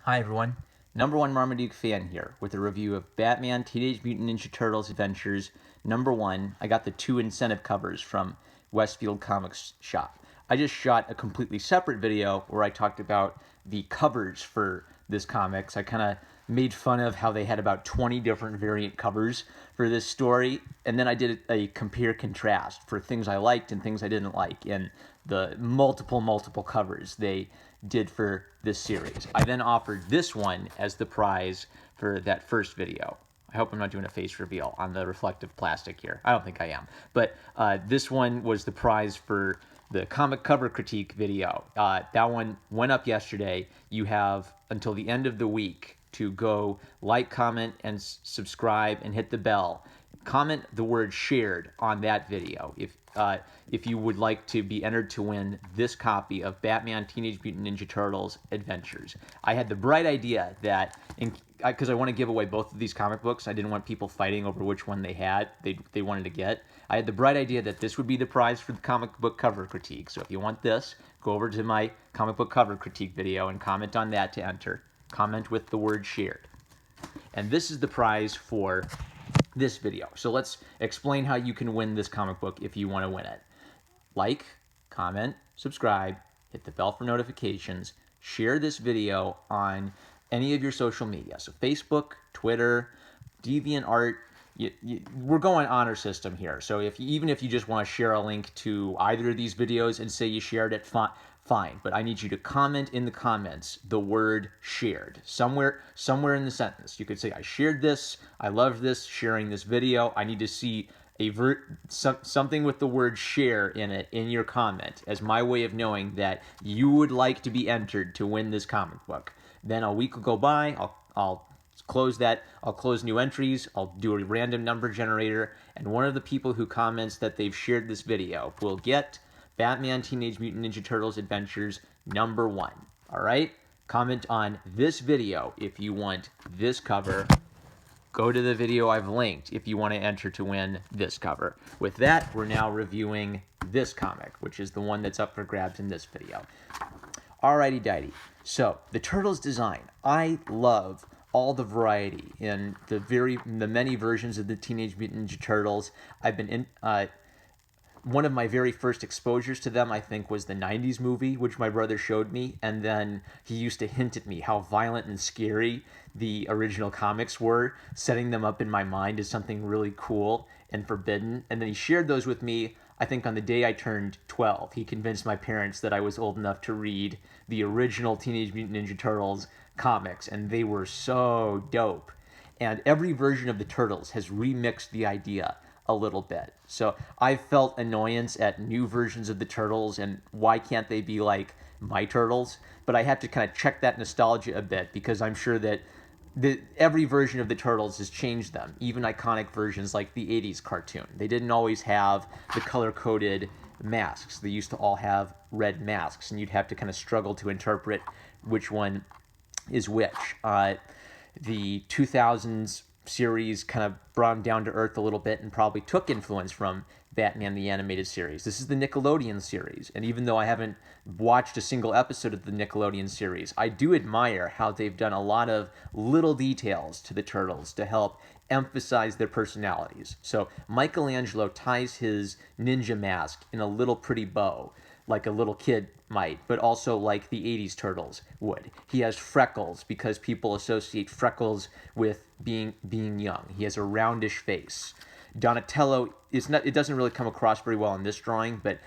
Hi everyone, number one Marmaduke fan here with a review of Batman Teenage Mutant Ninja Turtles Adventures #1. I got the 2 incentive covers from Westfield Comics Shop. I just shot a completely separate video where I talked about the covers for this comics. I kind of made fun of how they had about 20 different variant covers for this story, and then I did a compare contrast for things I liked and things I didn't like, and the multiple covers they did for this series. I then offered this one as the prize for that first video. I hope I'm not doing a face reveal on the reflective plastic here. I don't think I am. But this one was the prize for the comic cover critique video. That one went up yesterday. You have until the end of the week to go like, comment, and subscribe and hit the bell. Comment the word shared on that video if you would like to be entered to win this copy of Batman Teenage Mutant Ninja Turtles Adventures. I had the bright idea that, because I want to give away both of these comic books, I didn't want people fighting over which one they wanted to get. I had the bright idea that this would be the prize for the comic book cover critique. So if you want this, go over to my comic book cover critique video and comment on that to enter. Comment with the word shared. And this is the prize for this video. So let's explain how you can win this comic book if you want to win it. Like, comment, subscribe, hit the bell for notifications, share this video on any of your social media. So Facebook, Twitter, DeviantArt, we're going honor system here. So even if you just want to share a link to either of these videos and say you shared it, fine. But I need you to comment in the comments the word shared. Somewhere in the sentence. You could say, I shared this, I loved this, sharing this video. I need to see something with the word share in it in your comment as my way of knowing that you would like to be entered to win this comic book. Then a week will go by, I'll close that, I'll close new entries, I'll do a random number generator, and one of the people who comments that they've shared this video will get Batman Teenage Mutant Ninja Turtles Adventures #1. Alright? Comment on this video if you want this cover. Go to the video I've linked if you want to enter to win this cover. With that, we're now reviewing this comic, which is the one that's up for grabs in this video. Alrighty dighty. So, the Turtles design. I love all the variety in the many versions of the Teenage Mutant Ninja Turtles. I've been one of my very first exposures to them, I think, was the 90s movie, which my brother showed me, and then he used to hint at me how violent and scary the original comics were, setting them up in my mind as something really cool and forbidden. And then he shared those with me, I think, on the day I turned 12. He convinced my parents that I was old enough to read the original Teenage Mutant Ninja Turtles comics, and they were so dope. And every version of the Turtles has remixed the idea a little bit. So I felt annoyance at new versions of the Turtles and why can't they be like my Turtles? But I have to kind of check that nostalgia a bit because I'm sure that every version of the Turtles has changed them, even iconic versions like the 80s cartoon. They didn't always have the color-coded masks. They used to all have red masks, and you'd have to kind of struggle to interpret which one is which. The 2000s series kind of brought them down to earth a little bit and probably took influence from Batman the Animated Series. This is the Nickelodeon series, and even though I haven't watched a single episode of the Nickelodeon series, I do admire how they've done a lot of little details to the Turtles to help emphasize their personalities. So Michelangelo ties his ninja mask in a little pretty bow, like a little kid might, but also like the 80s Turtles would. He has freckles because people associate freckles with being young. He has a roundish face. Donatello it doesn't really come across very well in this drawing, but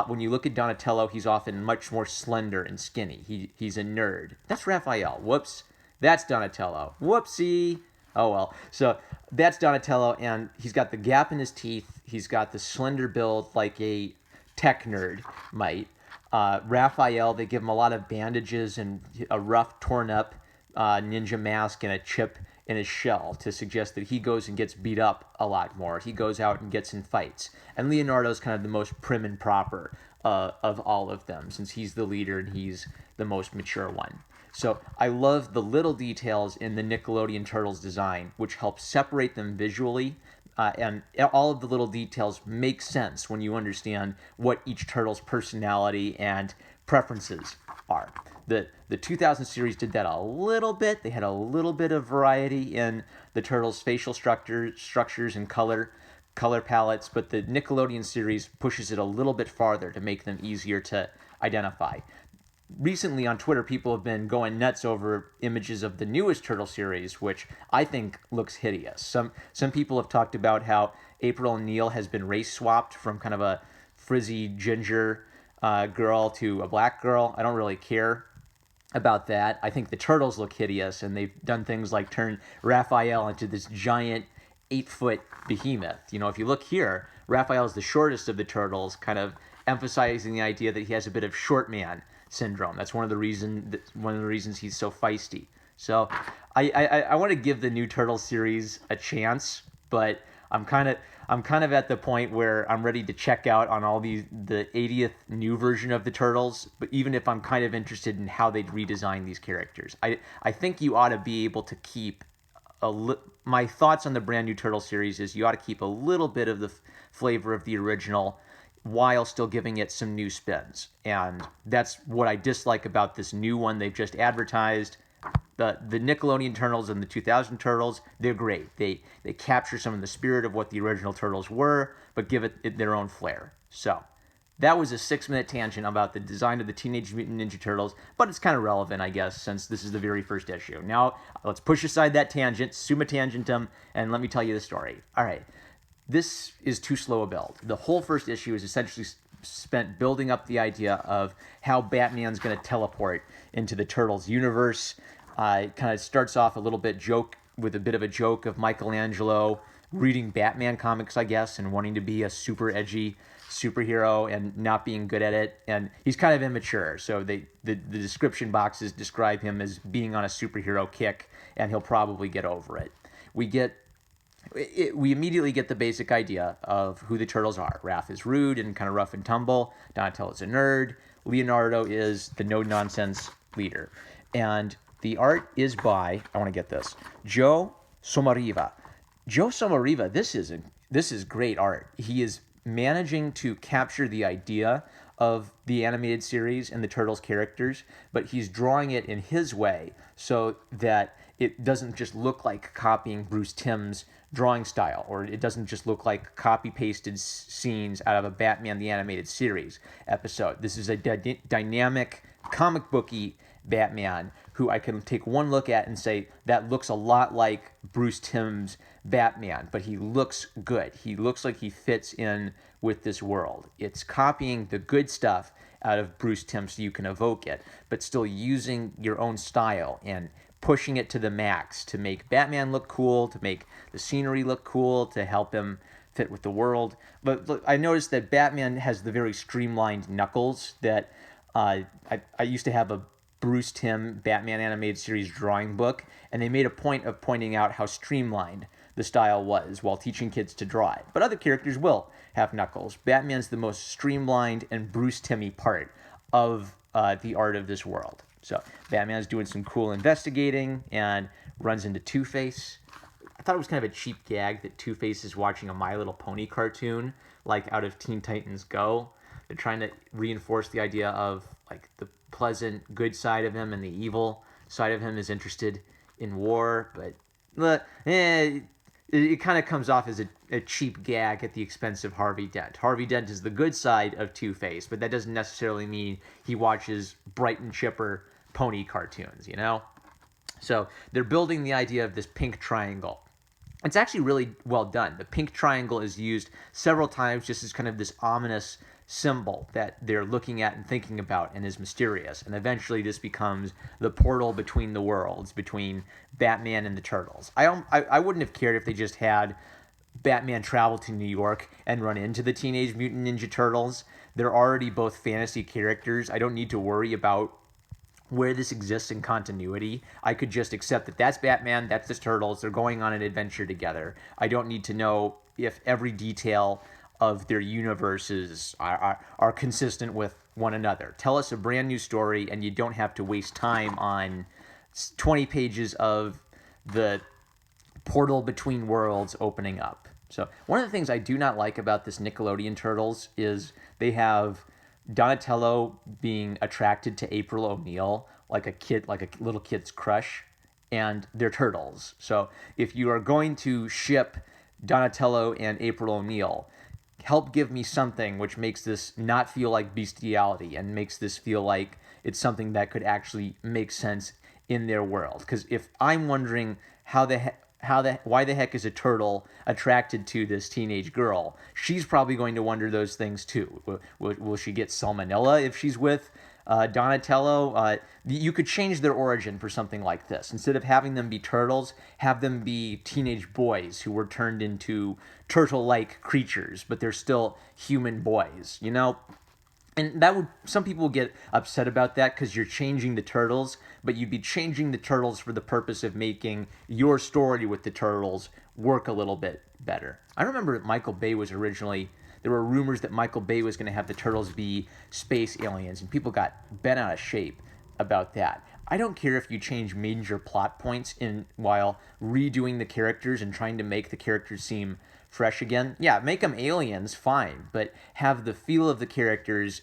when you look at Donatello, he's often much more slender and skinny. He's a nerd. That's Raphael. Whoops. That's Donatello. Whoopsie. Oh well. So that's Donatello, and he's got the gap in his teeth. He's got the slender build like a tech nerd might. Raphael, they give him a lot of bandages and a rough, torn up ninja mask and a chip in his shell to suggest that he goes and gets beat up a lot more. He goes out and gets in fights. And Leonardo's kind of the most prim and proper of all of them, since he's the leader and he's the most mature one. So I love the little details in the Nickelodeon Turtles design, which help separate them visually. And all of the little details make sense when you understand what each turtle's personality and preferences are. The 2000 series did that a little bit. They had a little bit of variety in the turtles' facial structures and color palettes, but the Nickelodeon series pushes it a little bit farther to make them easier to identify. Recently on Twitter, people have been going nuts over images of the newest Turtle series, which I think looks hideous. Some people have talked about how April O'Neil has been race swapped from kind of a frizzy ginger girl to a black girl. I don't really care about that. I think the turtles look hideous, and they've done things like turn Raphael into this giant 8-foot behemoth. You know, if you look here, Raphael is the shortest of the turtles, kind of emphasizing the idea that he has a bit of short man syndrome. That's one of the reasons he's so feisty. So I want to give the new Turtles series a chance, but I'm kind of at the point where I'm ready to check out on all the 80th new version of the Turtles, but even if I'm kind of interested in how they'd redesign these characters. I think you ought to be able to keep my thoughts on the brand new Turtle series is you ought to keep a little bit of the flavor of the original while still giving it some new spins. And that's what I dislike about this new one they've just advertised. The Nickelodeon Turtles and the 2000 Turtles, they're great. They capture some of the spirit of what the original Turtles were, but give it their own flair. So that was a 6-minute tangent about the design of the Teenage Mutant Ninja Turtles, but it's kind of relevant, I guess, since this is the very first issue. Now, let's push aside that tangent, summa tangentum, and let me tell you the story. All right. This is too slow a build. The whole first issue is essentially spent building up the idea of how Batman's going to teleport into the Turtles universe. It kind of starts off a little bit with a bit of a joke of Michelangelo reading Batman comics, I guess, and wanting to be a super edgy superhero and not being good at it. And he's kind of immature, so the description boxes describe him as being on a superhero kick, and he'll probably get over it. We immediately get the basic idea of who the Turtles are. Raph is rude and kind of rough and tumble. Donatello's a nerd. Leonardo is the no-nonsense leader. And the art is by, I want to get this, Joe Somariva. Joe Somariva, this is great art. He is managing to capture the idea of the animated series and the Turtles characters, but he's drawing it in his way so that it doesn't just look like copying Bruce Timm's drawing style, or it doesn't just look like copy-pasted scenes out of a Batman the Animated Series episode. This is a dynamic, comic booky Batman who I can take one look at and say, that looks a lot like Bruce Timm's Batman, but he looks good. He looks like he fits in with this world. It's copying the good stuff out of Bruce Timm so you can evoke it, but still using your own style and pushing it to the max to make Batman look cool, to make the scenery look cool, to help him fit with the world. But look, I noticed that Batman has the very streamlined knuckles that I used to have a Bruce Timm Batman Animated Series drawing book, and they made a point of pointing out how streamlined the style was while teaching kids to draw it. But other characters will have knuckles. Batman's the most streamlined and Bruce Timmy part of the art of this world. So Batman's doing some cool investigating and runs into Two-Face. I thought it was kind of a cheap gag that Two-Face is watching a My Little Pony cartoon, like out of Teen Titans Go. They're trying to reinforce the idea of like the pleasant, good side of him, and the evil side of him is interested in war. But it kind of comes off as a cheap gag at the expense of Harvey Dent. Harvey Dent is the good side of Two-Face, but that doesn't necessarily mean he watches bright and chipper pony cartoons, you know? So they're building the idea of this pink triangle. It's actually really well done. The pink triangle is used several times just as kind of this ominous symbol that they're looking at and thinking about and is mysterious. And eventually this becomes the portal between the worlds, between Batman and the Turtles. I wouldn't have cared if they just had Batman travel to New York and run into the Teenage Mutant Ninja Turtles. They're already both fantasy characters. I don't need to worry about where this exists in continuity. I could just accept that that's Batman, that's the Turtles, they're going on an adventure together. I don't need to know if every detail of their universes are consistent with one another. Tell us a brand new story, and you don't have to waste time on 20 pages of the portal between worlds opening up. So one of the things I do not like about this Nickelodeon Turtles is they have Donatello being attracted to April O'Neil like a kid, like a little kid's crush, and they're turtles. So if you are going to ship Donatello and April O'Neil, help give me something which makes this not feel like bestiality and makes this feel like it's something that could actually make sense in their world. Because if I'm wondering why the heck is a turtle attracted to this teenage girl, she's probably going to wonder those things too. Will she get salmonella if she's with Donatello? You could change their origin for something like this. Instead of having them be turtles, have them be teenage boys who were turned into turtle-like creatures, but they're still human boys, you know? And that would, some people get upset about that because you're changing the turtles, but you'd be changing the turtles for the purpose of making your story with the turtles work a little bit better. I remember Michael Bay was originally, there were rumors that Michael Bay was going to have the turtles be space aliens, and people got bent out of shape about that. I don't care if you change major plot points in while redoing the characters and trying to make the characters seem fresh again. Yeah, make them aliens, fine, but have the feel of the characters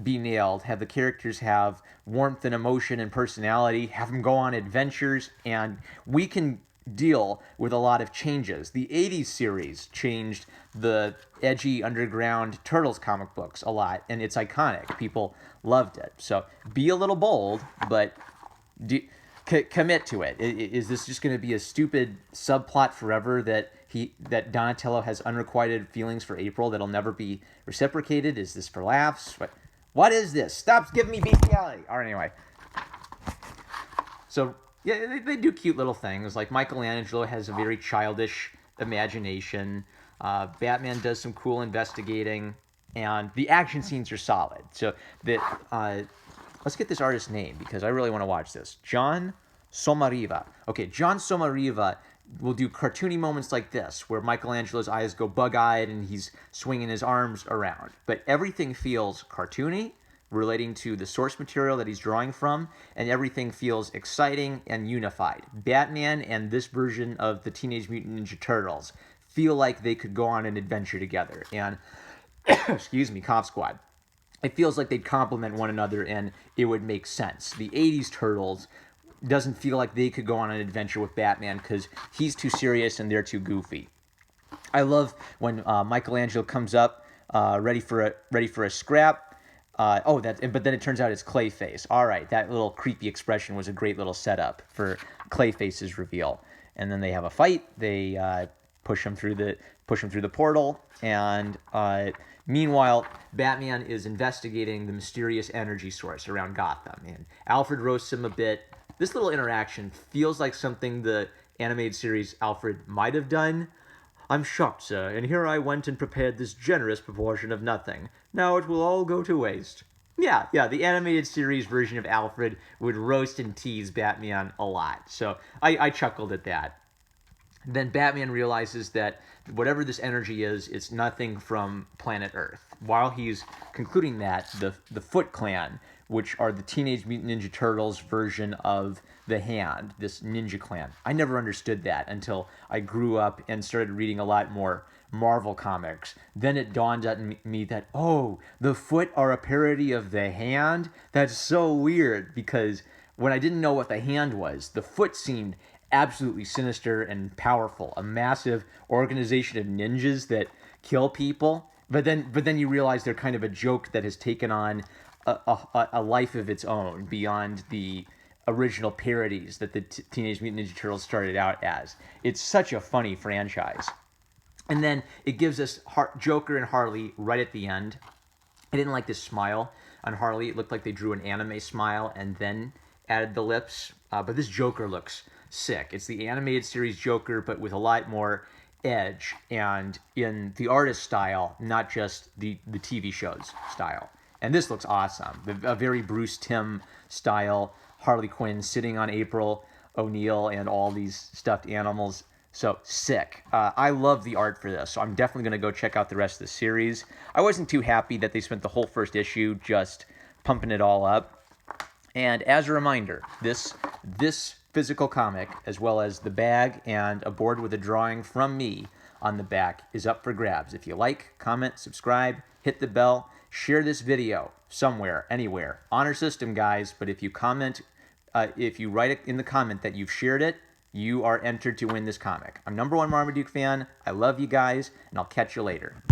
be nailed. Have the characters have warmth and emotion and personality. Have them go on adventures, and we can deal with a lot of changes. The 80s series changed the edgy underground Turtles comic books a lot, and it's iconic. People loved it. So be a little bold, but commit to it. Is this just going to be a stupid subplot forever that Donatello has unrequited feelings for April that'll never be reciprocated? Is this for laughs? What is this? Stop giving me bestiality. All right, anyway. So, yeah, they do cute little things. Like Michelangelo has a very childish imagination. Batman does some cool investigating. And the action scenes are solid. So, let's get this artist's name because I really want to watch this. John Somariva. Okay, John Somariva will do cartoony moments like this where Michelangelo's eyes go bug-eyed and he's swinging his arms around. But everything feels cartoony, relating to the source material that he's drawing from, and everything feels exciting and unified. Batman and this version of the Teenage Mutant Ninja Turtles feel like they could go on an adventure together. And, excuse me, Cough Squad. It feels like they'd complement one another and it would make sense. The 80s Turtles doesn't feel like they could go on an adventure with Batman because he's too serious and they're too goofy. I love when Michelangelo comes up ready for a scrap. But then it turns out it's Clayface. All right, that little creepy expression was a great little setup for Clayface's reveal. And then they have a fight. They push him through the portal, and meanwhile, Batman is investigating the mysterious energy source around Gotham, and Alfred roasts him a bit. This little interaction feels like something the animated series Alfred might have done. I'm shocked, sir, and here I went and prepared this generous proportion of nothing. Now it will all go to waste. Yeah, the animated series version of Alfred would roast and tease Batman a lot, so I chuckled at that. Then Batman realizes that whatever this energy is, it's nothing from planet Earth. While he's concluding that, the Foot Clan, which are the Teenage Mutant Ninja Turtles version of the Hand, this ninja clan. I never understood that until I grew up and started reading a lot more Marvel comics. Then it dawned on me that, oh, the Foot are a parody of the Hand? That's so weird, because when I didn't know what the Hand was, the Foot seemed absolutely sinister and powerful, a massive organization of ninjas that kill people. But then you realize they're kind of a joke that has taken on a life of its own beyond the original parodies that the Teenage Mutant Ninja Turtles started out as. It's such a funny franchise. And then it gives us Joker and Harley right at the end. I didn't like this smile on Harley. It looked like they drew an anime smile and then added the lips. But this Joker looks sick. It's the animated series Joker, but with a lot more edge and in the artist style, not just the TV show's style. And this looks awesome. A very Bruce Timm style Harley Quinn sitting on April O'Neil and all these stuffed animals. So sick. I love the art for this, so I'm definitely going to go check out the rest of the series. I wasn't too happy that they spent the whole first issue just pumping it all up. And as a reminder, this physical comic, as well as the bag and a board with a drawing from me on the back, is up for grabs. If you like, comment, subscribe, hit the bell, Share this video somewhere, anywhere. Honor system, guys, but if you comment, if you write it in the comment that you've shared it, you are entered to win this comic. I'm #1 Marmaduke fan. I love you guys, and I'll catch you later.